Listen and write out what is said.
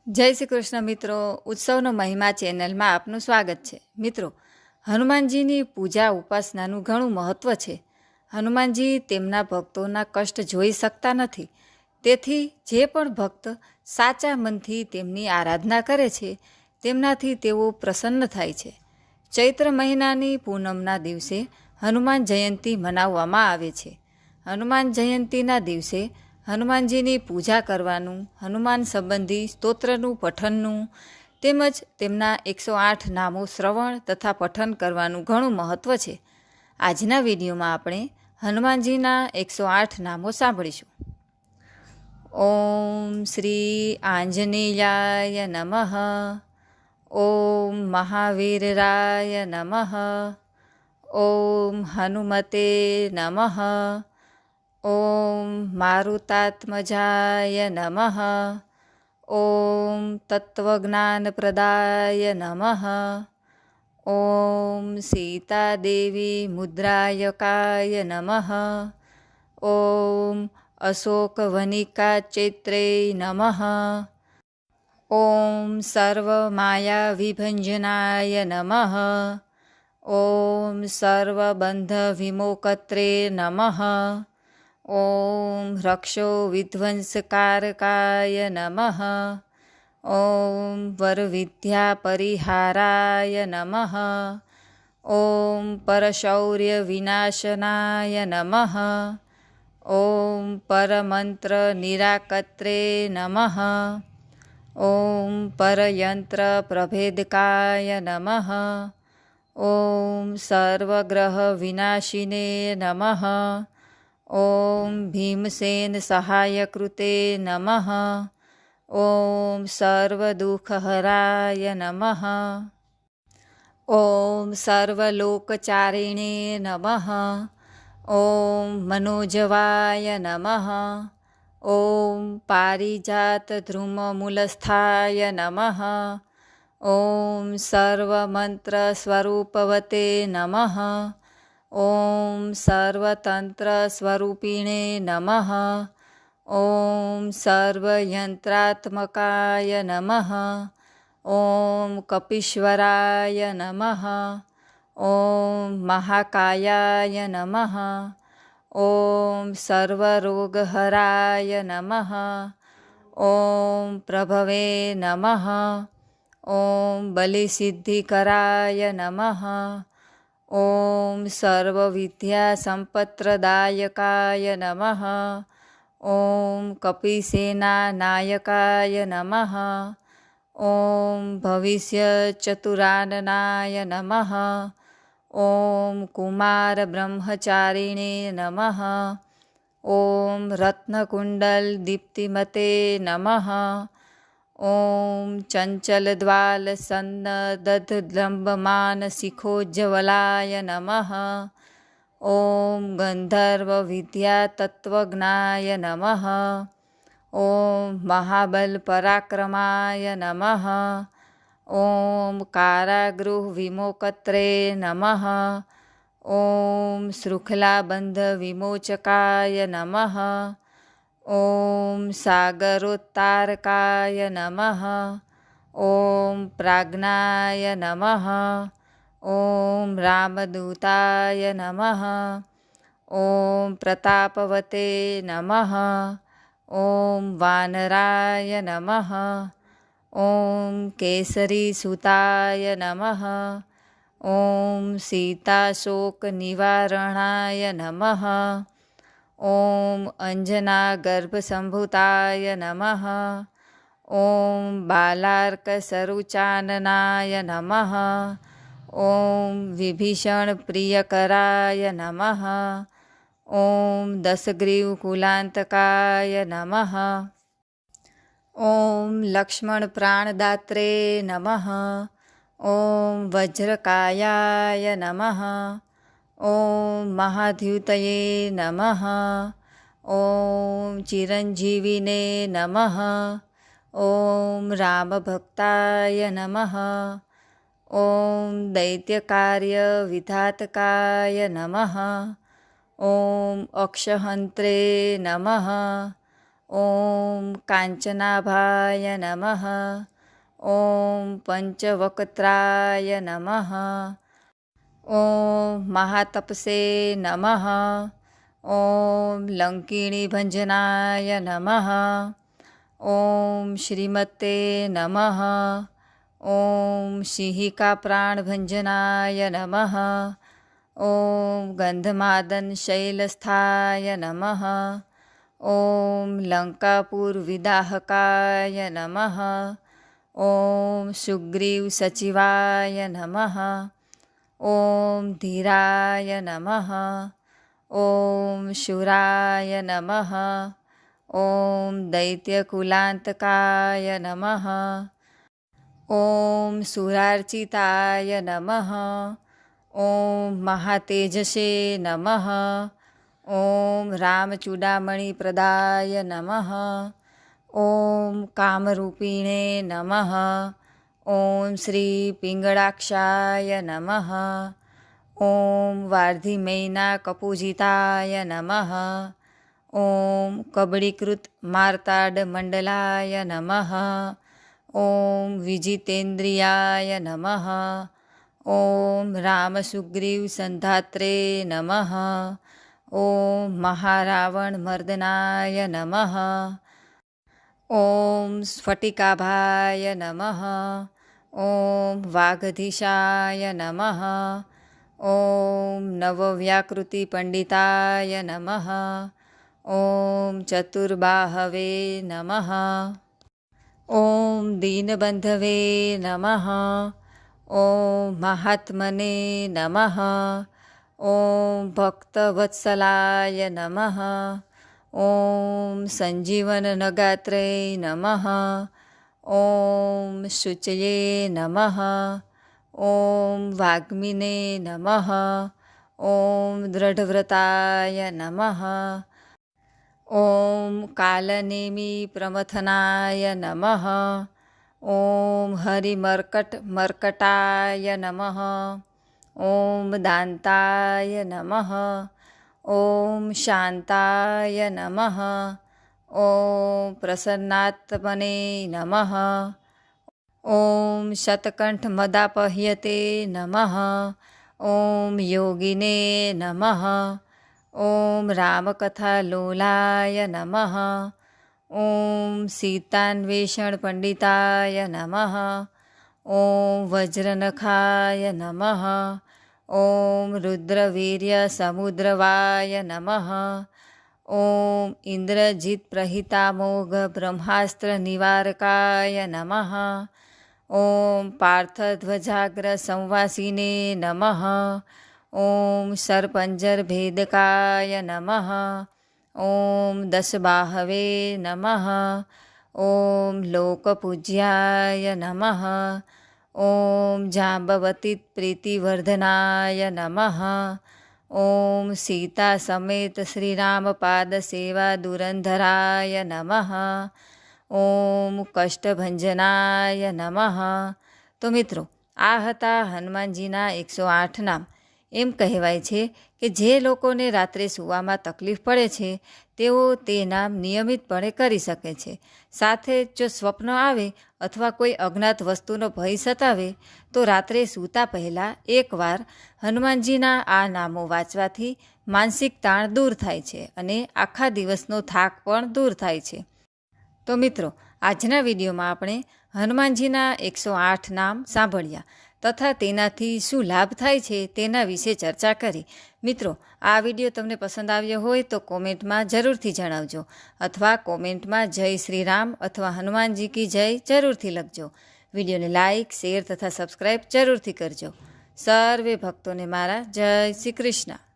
જય શ્રી કૃષ્ણ મિત્રો. ઉત્સવનો મહિમા ચેનલમાં આપનું સ્વાગત છે. મિત્રો, હનુમાનજીની પૂજા ઉપાસનાનું ઘણું મહત્ત્વ છે. હનુમાનજી તેમના ભક્તોના કષ્ટ જોઈ શકતા નથી, તેથી જે પણ ભક્ત સાચા મનથી તેમની આરાધના કરે છે તેમનાથી તેઓ પ્રસન્ન થાય છે. ચૈત્ર મહિનાની પૂનમના દિવસે હનુમાન જયંતી મનાવવામાં આવે છે. હનુમાન જયંતીના દિવસે હનુમાનજીની પૂજા કરવાનું, હનુમાન સંબંધી સ્તોત્રનું પઠનનું તેમજ તેમના 108 નામો શ્રવણ તથા પઠન કરવાનું ઘણું મહત્ત્વ છે. આજના વિડીયોમાં આપણે હનુમાનજીના 108 નામો સાંભળીશું. ઓમ શ્રી આંજનેયાય નમઃ. ઓમ મહાવીરાય નમઃ. ઓમ હનુમતે નમઃ. ઓમ મારુતાત્મજાય નમઃ. ઓમ તત્વજ્ઞાનપ્રદાય નમઃ. ઓમ સીતાદેવી મુદ્રાયકાય નમઃ. ઓમ અશોકવનિકાચૈત્રે નમઃ. ઓમ સર્વમાયાવિભંજનાય નમઃ. ઓમ સર્વબંધવિમોકત્રે નમઃ. ઓમ રક્ષો વિધ્વંસકારકાય નમઃ. ઓમ વરવિદ્યાપરિહારાય નમઃ. ઓમ પરશૌર્ય વિનાશનાય નમઃ. ઓમ પરમંત્ર નિરાકત્રે નમઃ. ઓમ પરયંત્ર પ્રભેદકાય નમઃ. ઓમ સર્વગ્રહ વિનાશિને નમઃ. ઓમ ભીમસેન સહાયકૃતે નમઃ. ઓમ સર્વદુઃખહરાય નમઃ. ઓમ સર્વલોકચારિણે નમઃ. ઓમ મનોજવાય નમઃ. ઓમ પારિજાતધ્રુમમૂલસ્થાય નમઃ. ઓમ સર્વમંત્રસ્વરૂપવતે નમઃ. ઓમ સર્વતંત્રસ્વરૂપિણે નમઃ. ઓમ સર્વયંત્રાત્મકાય નમઃ. ઓમ કપીશ્વરાય નમઃ. ઓમ મહાકાયાય નમઃ. ઓમ સર્વરોગહરાય નમઃ. ઓમ પ્રભવે નમઃ. ઓમ બલિસિદ્ધિકરાય નમઃ. ઓમ સર્વવિદ્યાસંપત્રદાયકાય નમઃ. ઓમ કપિસેનાનાયકાય નમઃ. ઓમ ભવિષ્યચતુરાનનાય નમઃ. ઓમ કુમારબ્રહ્મચારિણે નમઃ. ઓમ રત્નકુંડલ દીપ્તિમતે નમઃ. ઓમ ચંચલદ્વાલસન્નદધલંબમાનશિખોજ્જવલાય નમઃ. ઓમ ગંધર્વવિદ્યાતત્વજ્ઞાય નમઃ. ઓમ મહાબલપરાક્રમાય નમઃ. ઓમ કારાગૃહવિમોકત્રે નમઃ. ઓમ શૃખલાબંધવિમોચકાય નમઃ. ઓમ સાગરોત્તારકાય નમઃ. ઓમ પ્રાજ્ઞાય નમઃ. ઓમ રામદૂતાય નમઃ. ઓમ પ્રતાપવતે નમઃ. ઓમ વાનરાય નમઃ. ઓમ કેસરીસુતાય નમઃ. ઓમ સીતાશોકનિવારણાય નમઃ. ઓમ અંજનાગર્ભસંભૂતાય નમઃ. ઓમ બાલાર્કસરુચાનનાય નમઃ. ઓમ વિભીષણપ્રિયકરાય નમઃ. ઓમ દશગ્રીવકુલાંતકાય નમઃ. ઓમ લક્ષ્મણપ્રાણદાત્રે નમઃ. ઓમ વજ્રકાયાય નમઃ. ઓમ મહાદ્યુતયે નમઃ. ઓમ ચિરંજીવિને નમઃ. ઓમ રામભક્તાય નમઃ. ઓમ દૈત્યકાર્યવિધાતકાય નમઃ. ઓમ અક્ષહંત્રે નમઃ. ॐ काञ्चनाभाय नमः। ॐ पञ्चवक्त्राय नमः। ॐ महातपसे नमः। ॐ लङ्किणीभञ्जनाय नमः। ॐ श्रीमते नमः। ॐ शिहिकाप्राणभञ्जनाय नमः। ॐ गन्धमादनशैलस्थाय नमः। ॐ लङ्कापुरविदाहकाय नमः। ॐ सुग्रीवसचिवाय नमः। ॐ धीराय नमः। ॐ शूराय नमः। ॐ दैत्यकुलान्तकाय नमः। ॐ सुरार्चिताय नमः। ॐ महातेजसे नमः। ॐ रामचूडामणिप्रदाय नमः। ॐ कामरूपिणे नमः। ॐ श्रीपिङ्गळाक्षाय नमः। ॐ वार्धिमैनाकपूजिताय नमः। ॐ कबडीकृतमार्ताण्डमण्डलाय नमः। ॐ विजितेन्द्रियाय नमः। ॐ रामसुग्रीवसन्धात्रे नमः। ॐ महारावणमर्दनाय नमः। ॐ स्फटिकाभाय नमः। ॐ वागधीशाय नमः। ॐ नवव्याकृतिपण्डिताय नमः। ॐ चतुर्बाहवे नमः। ॐ दीनबन्धवे नमः। ॐ महात्मने नमः। ॐ भक्तवत्सलाय नमः। ॐ सञ्जीवननगात्रे नमः। ॐ शुचये नमः। ॐ वाग्मिने नमः। ॐ दृढव्रताय नमः। ॐ कालनेमिप्रमथनाय नमः। ॐ हरिमर्कटमर्कटाय नमः। ॐ दान्ताय नमः। ॐ शान्ताय नमः। ॐ प्रसन्नात्मने नमः। ॐ शतकण्ठमदापह्यते नमः। ॐ योगिने नमः। ॐ रामकथालोलाय नमः। ॐ सीतान्वेषणपण्डिताय नमः। ॐ वज्रनखाय नमः। ॐ रुद्रवीर्यसमुद्रवाय नमः। ॐ इन्द्रजित्प्रहितामोघब्रह्मास्त्रनिवारकाय नमः। ॐ पार्थध्वजाग्रसंवासिने नमः। ॐ सर्पञ्जरभेदकाय नमः। ॐ दशबाहवे नमः। ॐ लोकपूज्याय नमः। ॐ जाम्बवतीप्रीतिवर्धनाय नमः। ॐ सीतासमेत श्रीरामपादसेवादुरन्धराय नमः। ॐ કષ્ટભંજનાય નમઃ। તો મિત્રો, આ હતા હનુમાનજીના 108 નામ. એમ કહેવાય છે કે જે લોકોને રાત્રે સૂવામાં તકલીફ પડે છે તેઓ તે નામ નિયમિતપણે કરી શકે છે. સાથે જો સ્વપ્ન આવે અથવા કોઈ અજ્ઞાત વસ્તુનો ભય સતાવે તો રાત્રે સૂતા પહેલાં એકવાર હનુમાનજીના આ નામો વાંચવાથી માનસિક તાણ દૂર થાય છે અને આખા દિવસનો થાક પણ દૂર થાય છે. તો મિત્રો, આજના વિડીયોમાં આપણે હનુમાનજીના 108 નામ સાંભળ્યા તથા તેનાથી શું લાભ થાય છે તેના વિશે ચર્ચા કરી. મિત્રો, આ વિડીયો તમને પસંદ આવ્યો હોય તો કોમેન્ટમાં જરૂરથી જણાવજો અથવા કોમેન્ટમાં જય શ્રી રામ અથવા હનુમાનજી કી જય જરૂરથી લખજો. વિડીયોને લાઇક, શેર તથા સબસ્ક્રાઈબ જરૂરથી કરજો. સર્વે ભક્તોને મારા જય શ્રી કૃષ્ણ.